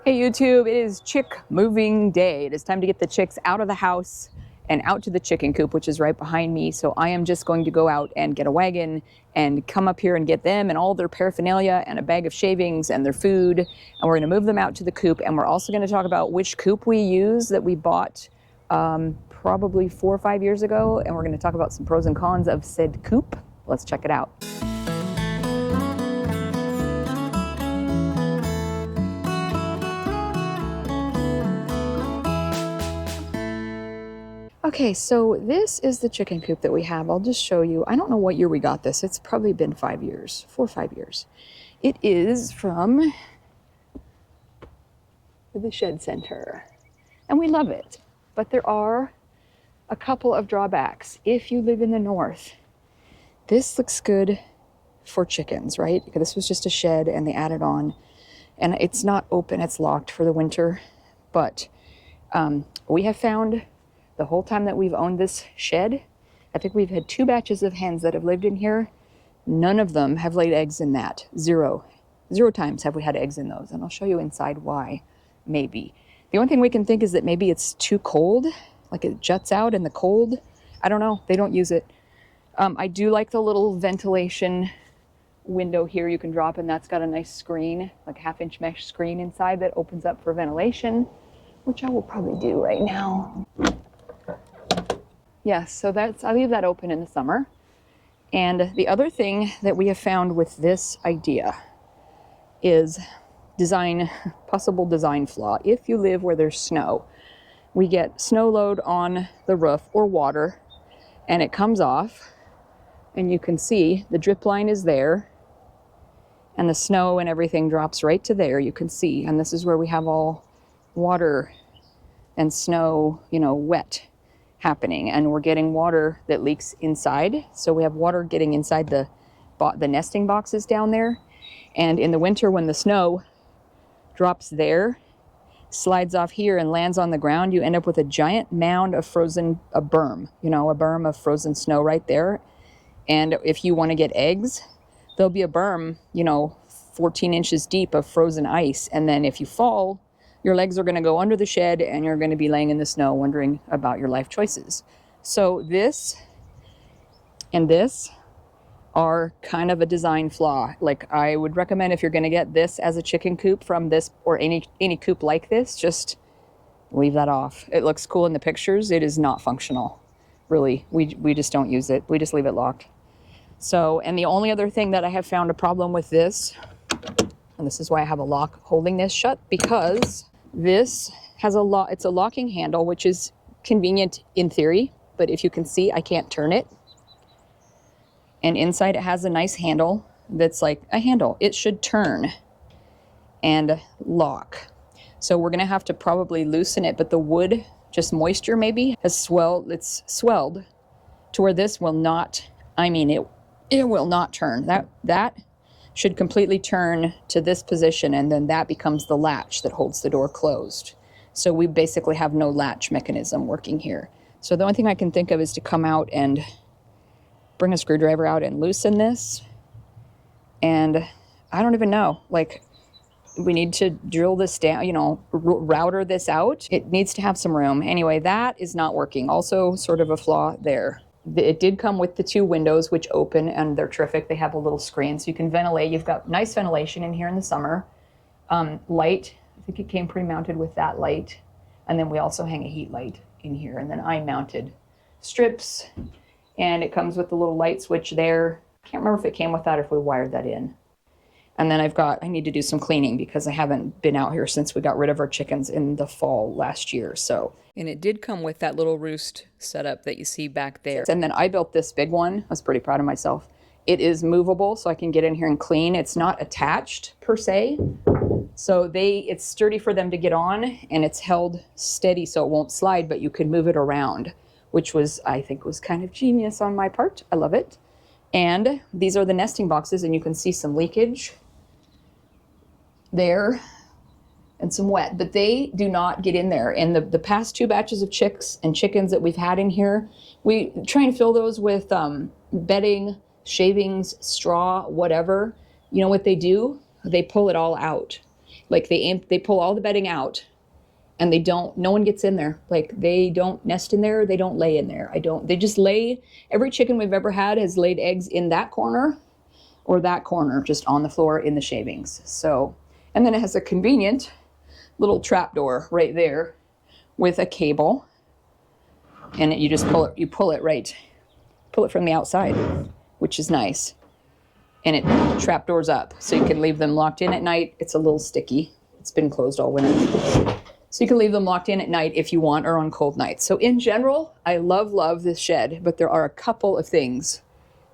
Hey YouTube, it is chick moving day. It is time to get the chicks out of the house and out to the chicken coop, which is right behind me. So I am just going to go out and get a wagon and come up here and get them and all their paraphernalia and a bag of shavings and their food. And we're going to move them out to the coop. And we're also going to talk about which coop we use that we bought probably 4 or 5 years ago. And we're going to talk about some pros and cons of said coop. Let's check it out. Okay, so this is the chicken coop that we have. I'll just show you. I don't know what year we got this. It's probably been 5 years, 4 or 5 years. It is from the Shed Center, and we love it. But there are a couple of drawbacks. If you live in the north, this looks good for chickens, right? This was just a shed and they added on, and it's not open, it's locked for the winter. But we have found the whole time that we've owned this shed, I think we've had 2 batches of hens that have lived in here. None of them have laid eggs in that. Zero times have we had eggs in those. And I'll show you inside why, maybe. The only thing we can think is that maybe it's too cold, like it juts out in the cold. I don't know, they don't use it. I do like the little ventilation window here you can drop, and that's got a nice screen, like a 1/2-inch mesh screen inside that opens up for ventilation, which I will probably do right now. Yes, so I leave that open in the summer. And the other thing that we have found with this idea is possible design flaw. If you live where there's snow, we get snow load on the roof or water, and it comes off, and you can see the drip line is there, and the snow and everything drops right to there, you can see. And this is where we have all water and snow, wet happening, and we're getting water that leaks inside. So we have water getting inside the nesting boxes down there. And in the winter, when the snow drops there, slides off here and lands on the ground, you end up with a giant mound of a berm, a berm of frozen snow right there. And if you want to get eggs, there'll be a berm, 14 inches deep of frozen ice. And then if you fall, your legs are going to go under the shed and you're going to be laying in the snow wondering about your life choices. So this and this are kind of a design flaw. Like, I would recommend, if you're going to get this as a chicken coop from this or any coop like this, just leave that off. It looks cool in the pictures. It is not functional, really. We just don't use it. We just leave it locked. So, and the only other thing that I have found a problem with this, and this is why I have a lock holding this shut, because this has it's a locking handle, which is convenient in theory, but if you can see, I can't turn it. And inside it has a nice handle that's like a handle. It should turn and lock. So we're gonna have to probably loosen it, but the wood, just moisture maybe, has swelled. It's swelled to where this will not, it will not turn. That should completely turn to this position, and then that becomes the latch that holds the door closed. So we basically have no latch mechanism working here. So the only thing I can think of is to come out and bring a screwdriver out and loosen this. And I don't even know, like, we need to drill this down, router this out. It needs to have some room. Anyway, that is not working. Also sort of a flaw there. It did come with the 2 windows, which open, and they're terrific. They have a little screen so you can ventilate. You've got nice ventilation in here in the summer. Light, I think it came pre-mounted with that light. And then we also hang a heat light in here. And then I mounted strips, and it comes with the little light switch there. Can't remember if it came with that or if we wired that in. And then I need to do some cleaning because I haven't been out here since we got rid of our chickens in the fall last year. And it did come with that little roost setup that you see back there. And then I built this big one. I was pretty proud of myself. It is movable, so I can get in here and clean. It's not attached per se. So it's sturdy for them to get on, and it's held steady so it won't slide, but you can move it around, which I think was kind of genius on my part. I love it. And these are the nesting boxes, and you can see some leakage there and some wet, but they do not get in there. And the past 2 batches of chicks and chickens that we've had in here, we try and fill those with bedding, shavings, straw, whatever. You know what they do? They pull it all out. Like they pull all the bedding out, and no one gets in there. Like they don't nest in there, they don't lay in there. They just lay, every chicken we've ever had has laid eggs in that corner or that corner, just on the floor in the shavings. So, and then it has a convenient little trap door right there with a cable, and you just pull it from the outside, which is nice. And it trap doors up, so you can leave them locked in at night. It's a little sticky. It's been closed all winter. So you can leave them locked in at night if you want, or on cold nights. So in general, I love this shed, but there are a couple of things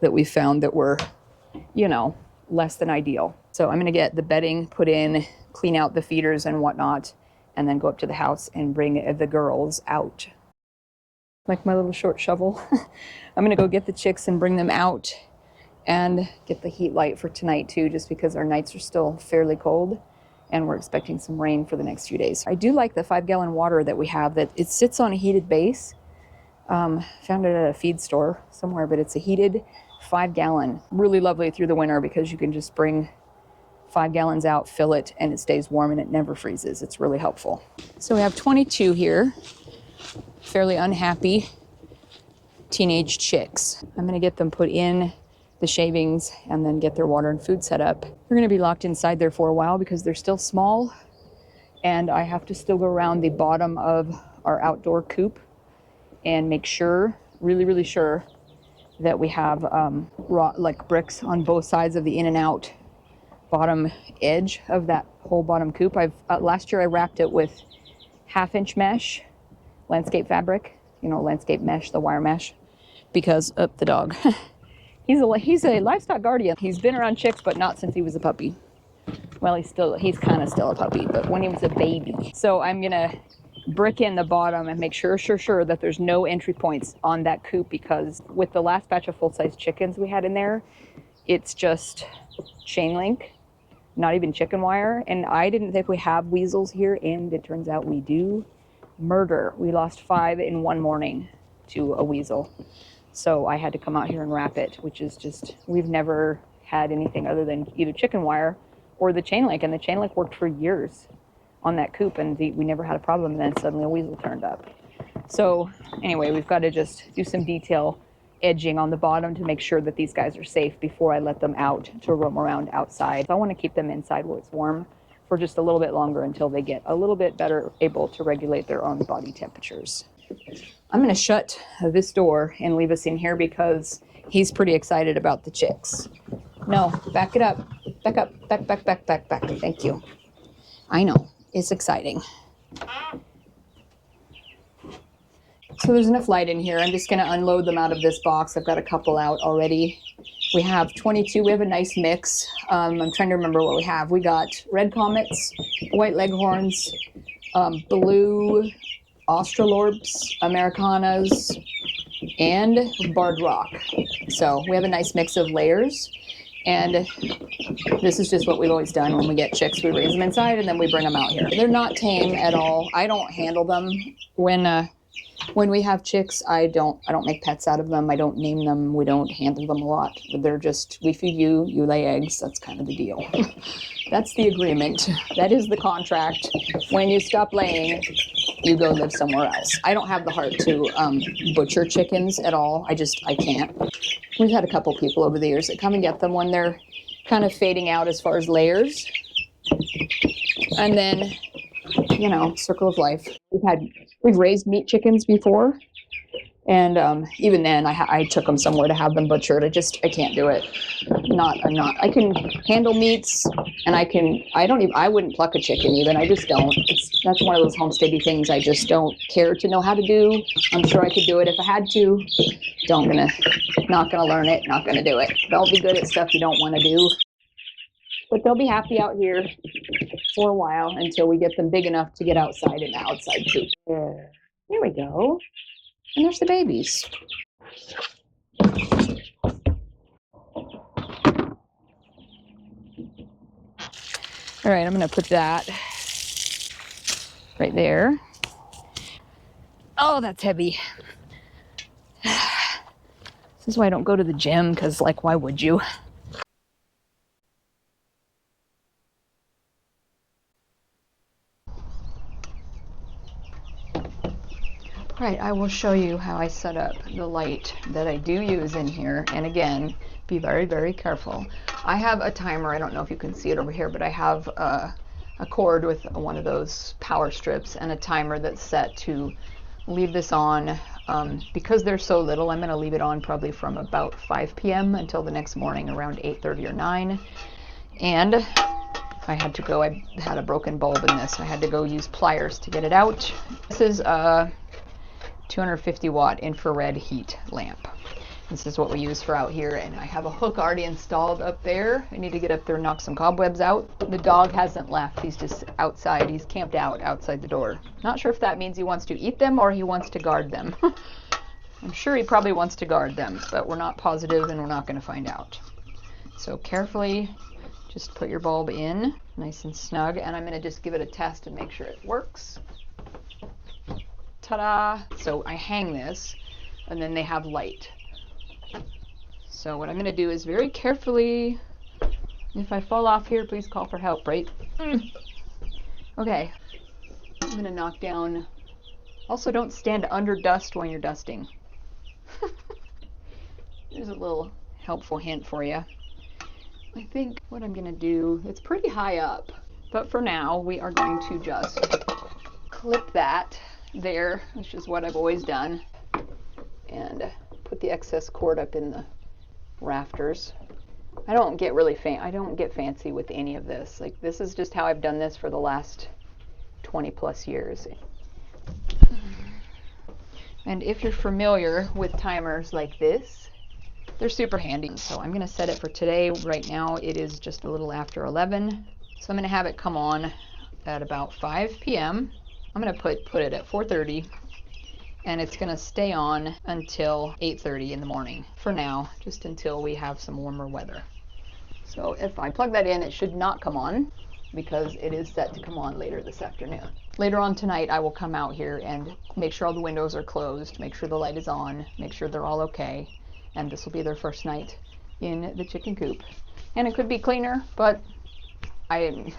that we found that were, you know, less than ideal. So I'm gonna get the bedding put in, clean out the feeders and whatnot, and then go up to the house and bring the girls out. Like my little short shovel. I'm gonna go get the chicks and bring them out and get the heat light for tonight too, just because our nights are still fairly cold and we're expecting some rain for the next few days. I do like the 5-gallon water that we have, that it sits on a heated base. Found it at a feed store somewhere, but it's a heated 5-gallon. Really lovely through the winter because you can just bring 5 gallons out, fill it, and it stays warm and it never freezes. It's really helpful. So we have 22 here, fairly unhappy teenage chicks. I'm gonna get them put in the shavings and then get their water and food set up. They're gonna be locked inside there for a while because they're still small, and I have to still go around the bottom of our outdoor coop and make sure, really sure, that we have like bricks on both sides of the in and out bottom edge of that whole bottom coop. Last year I wrapped it with 1/2-inch mesh, landscape fabric, you know, landscape mesh, the wire mesh, because of the dog. He's a livestock guardian. He's been around chicks, but not since he was a puppy. Well, he's kind of still a puppy, but when he was a baby. So I'm gonna brick in the bottom and make sure that there's no entry points on that coop, because with the last batch of full-size chickens we had in there, it's just chain link, not even chicken wire. And I didn't think we have weasels here, and it turns out we do. Murder. We lost 5 in one morning to a weasel. So I had to come out here and wrap it, which is just, we've never had anything other than either chicken wire or the chain link, and the chain link worked for years on that coop, and we never had a problem, and then suddenly a weasel turned up. So anyway, we've got to just do some detail edging on the bottom to make sure that these guys are safe before I let them out to roam around outside. So I want to keep them inside where it's warm for just a little bit longer until they get a little bit better able to regulate their own body temperatures. I'm going to shut this door and leave us in here because he's pretty excited about the chicks. No, back it up. Back up. Back. Thank you. I know. It's exciting. So there's enough light in here. I'm just going to unload them out of this box. I've got a couple out already. We have 22. We have a nice mix. I'm trying to remember what we have. We got red comets, white leghorns, blue Australorps, Americanas, and barred rock. So we have a nice mix of layers, and this is just what we've always done when we get chicks. We raise them inside and then we bring them out here. They're not tame at all. I don't handle them when we have chicks. I don't make pets out of them. I don't name them. We don't handle them a lot. They're just, we feed you, you lay eggs. That's kind of the deal. That's the agreement. That is the contract. When you stop laying, you go live somewhere else. I don't have the heart to butcher chickens at all. I can't. We've had a couple people over the years that come and get them when they're kind of fading out as far as layers. And then, you know, circle of life. We've raised meat chickens before, and even then I took them somewhere to have them butchered. I can't do it. I can handle meats, and I wouldn't pluck a chicken even. I just don't. That's one of those homesteady things I just don't care to know how to do. I'm sure I could do it if I had to. Not gonna learn it, not gonna do it. They'll be good at stuff you don't want to do. But they'll be happy out here for a while until we get them big enough to get outside in the outside coop. There we go. And there's the babies. All right, I'm gonna put that right there. Oh, that's heavy. This is why I don't go to the gym, because, like, why would you? All right, I will show you how I set up the light that I do use in here. And again, be very, very careful. I have a timer. I don't know if you can see it over here, but I have a cord with one of those power strips and a timer that's set to leave this on. Because they're so little, I'm going to leave it on probably from about 5 p.m. until the next morning around 8:30 or 9. And I had to go, I had a broken bulb in this. I had to go use pliers to get it out. This is a 250 watt infrared heat lamp. This is what we use for out here, and I have a hook already installed up there. I need to get up there and knock some cobwebs out. The dog hasn't left. He's just outside. He's camped out outside the door. Not sure if that means he wants to eat them or he wants to guard them. I'm sure he probably wants to guard them, but we're not positive and we're not going to find out. So carefully just put your bulb in nice and snug, and I'm going to just give it a test and make sure it works. Ta-da! So I hang this and then they have light. So what I'm going to do is very carefully, if I fall off here, please call for help, right? Okay, I'm going to knock down. Also, don't stand under dust when you're dusting. There's a little helpful hint for you. I think what I'm going to do, it's pretty high up, but for now we are going to just clip that there, which is what I've always done, and put the excess cord up in the rafters. I don't get fancy with any of this. Like, this is just how I've done this for the last 20 plus years. And if you're familiar with timers like this, they're super handy. So I'm going to set it for today. Right now it is just a little after 11. So I'm going to have it come on at about 5 p.m. I'm going to put it at 4:30, and it's going to stay on until 8:30 in the morning for now, just until we have some warmer weather. So if I plug that in, it should not come on because it is set to come on later this afternoon. Later on tonight, I will come out here and make sure all the windows are closed, make sure the light is on, make sure they're all okay, and this will be their first night in the chicken coop. And it could be cleaner, but I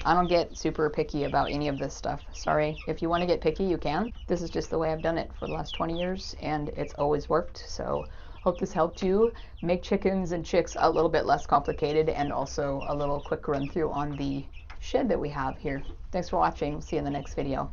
don't get super picky about any of this stuff. Sorry. If you want to get picky, you can. This is just the way I've done it for the last 20 years, and it's always worked. So hope this helped you make chickens and chicks a little bit less complicated, and also a little quick run through on the shed that we have here. Thanks for watching. See you in the next video.